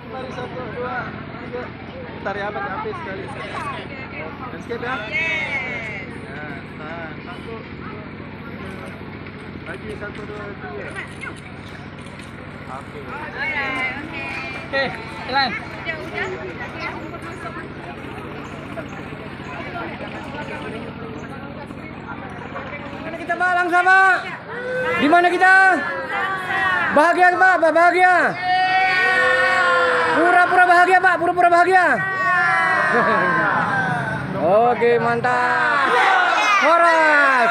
Mari 1, 2, 3. Bentar ya, pakai HP sekali. Landscape ya. Ya, tahan. 1, 2, 3. Lagi 1, 2, 3. Oke. Oke, jalan. Mana kita balang sama? Di mana kita? Bahagia Pak, bahagia. Pura-pura bahagia Pak, pura-pura bahagia. Oke, mantap. Horas.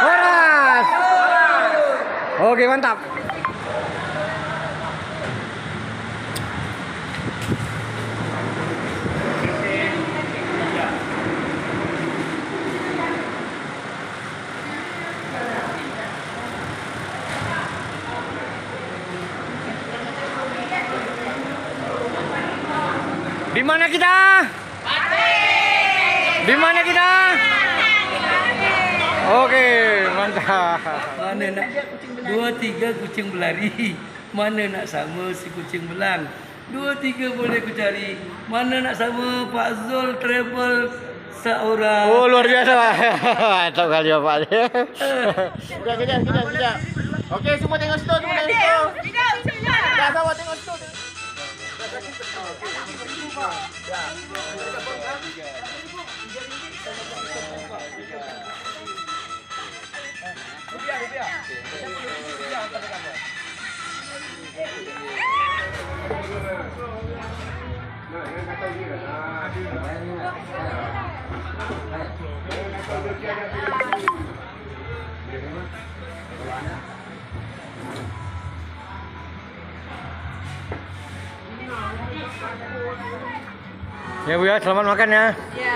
Horas. Oke, mantap. Di mana kita? Di mana kita? Oke, mantap. Mana nak 2-3 kucing berlari, mana nak sama si kucing belang. 2-3 boleh ku cari, mana nak sama Pak Zul travel seorang. Oh, luar biasa Pak. Mantap kali ya Pak. Sudah. Oke, semua tengok situ, semua tengok situ. Dah sama tengok situ. Ya Bu ya, selamat makan ya. Ya.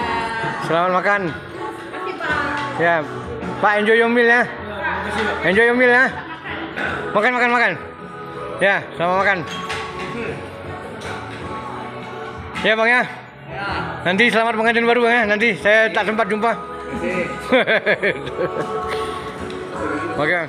Selamat makan. Makasih Pak. Ya, Pak enjoy your meal ya. Enjoy your meal ya. Makan. Ya, selamat makan. Ya Bang ya. Nanti selamat pengantin baru Bang ya. Nanti saya tak sempat jumpa. Oke.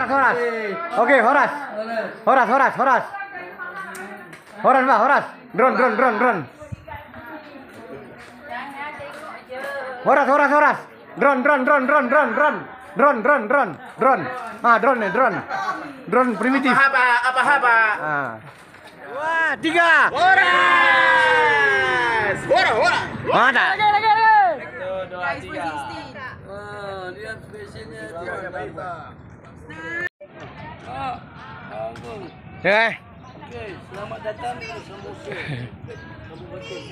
Horas. Oke, Horas. Horas. Horas. Drone. Horas. Drone. Ah, drone. Drone primitif. Apa? Ah. Wah, 3. Horas. Mantap. Guys, persisting. Lihat fashionnya dia. Tanggung. Ya. Oke, selamat datang ke Samosir. Kabupaten.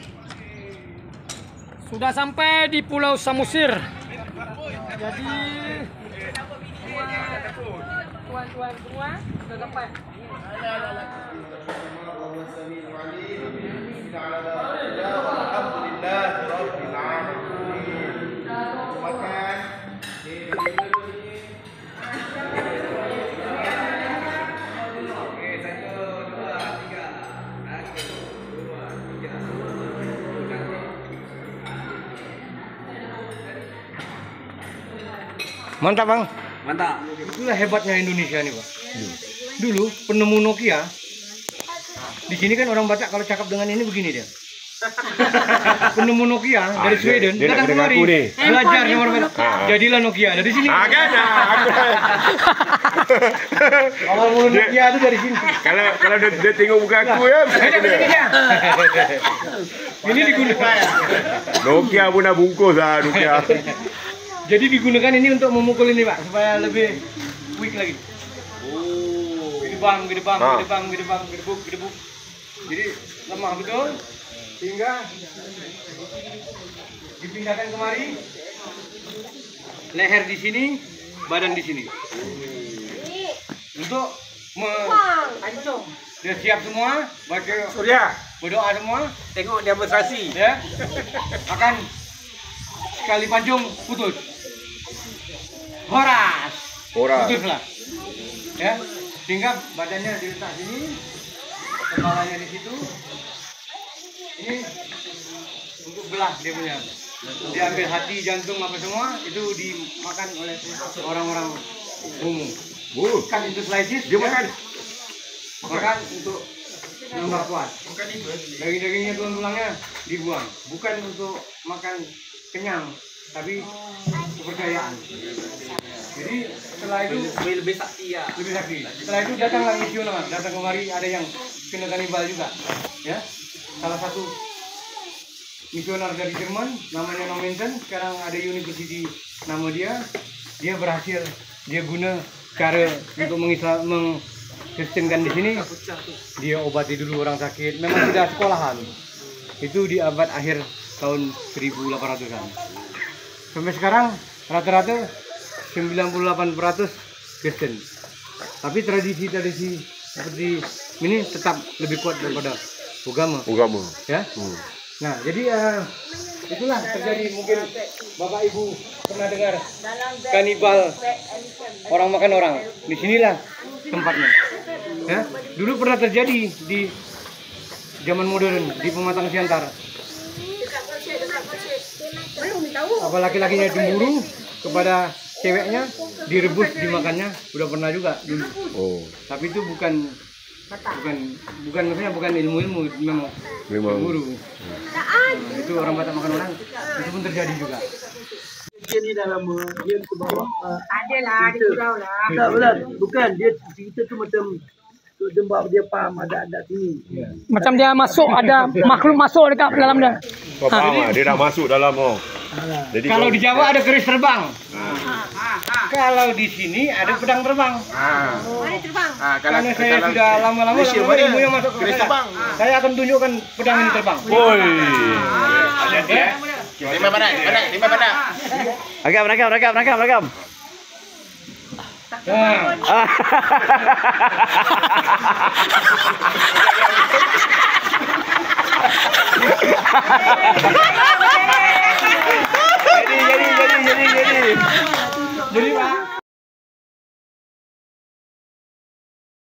Sudah sampai di Pulau Samosir. Jadi tuan-tuan semua sudah sampai. Mantap Bang. Mantap. Itulah hebatnya Indonesia nih Pak. Dulu penemu Nokia. Di sini kan orang Batak kalau cakap dengan ini begini dia. Penemu Nokia dari Sweden datang kemari belajar sama orang Batak. Jadilah Nokia dari sini. Awal mula Nokia itu dari sini. Kalau dia tengok muka aku ya. Ini digunakan. Nokia pun dah bungkus lah Nokia. Jadi digunakan ini untuk memukul ini Pak supaya lebih quick lagi. Oh. Gedebuk. Jadi lemah betul sehingga dipindahkan kemari. Leher di sini, badan di sini. Untuk Pancung. dia siap semua, baca Surya, berdoa semua, tengok demonstrasi. ya akan sekali pancung putus. Horas. Putus lah. Ya, tinggal badannya diletak sini, kepalanya di situ. Ini untuk belah dia punya. Dia ambil hati, jantung apa semua itu dimakan oleh orang-orang umum. Bukan itu slices, dia makan. Makan untuk nambah kuat. Daging-dagingnya, tulang-tulangnya dibuang. Bukan untuk makan kenyang, tapi kepercayaan. Jadi setelah itu Lebih sakti ya. lebih sakti. Setelah itu datanglah misioner, datang kemari ada yang kena kanibal juga, ya. Salah satu misioner dari Jerman, namanya Nomensen, sekarang ada university nama dia. Dia berhasil, dia guna cara untuk mengkristenkan di sini. Dia obati dulu orang sakit. Memang tidak sekolahan. Itu di abad akhir tahun 1800-an. Sampai sekarang rata-rata 98% Kristen. Tapi tradisi-tradisi seperti ini tetap lebih kuat daripada agama. Ya. Nah, jadi itulah terjadi. Mungkin Bapak Ibu pernah dengar kanibal, orang makan orang. Di sinilah tempatnya. Ya. Dulu pernah terjadi di zaman modern di Pematang Siantar. Apa laki-lakinya cemburu kepada ceweknya, direbus dimakannya, udah pernah juga dulu. Tapi itu bukan maksudnya bukan ilmu memang cemburu. Itu orang Batak makan orang, itu pun terjadi juga. Ini dalam dia ke bawah. Ada lah, di surau lah. Tak benar, bukan dia cerita tu macam jembab dia faham ada sini. Macam dia masuk, ada makhluk masuk dekat dalam dia. Kau faham ah, dia dah masuk dalam oh. Jadi Kalau di Jawa ada keris terbang. Kalau di sini ada pedang terbang. Mana terbang? Karena saya sudah lama-lama ilmu yang masuk ke saya. Saya akan tunjukkan pedang ini terbang. Woi. Lima pada. Ragam. Nah.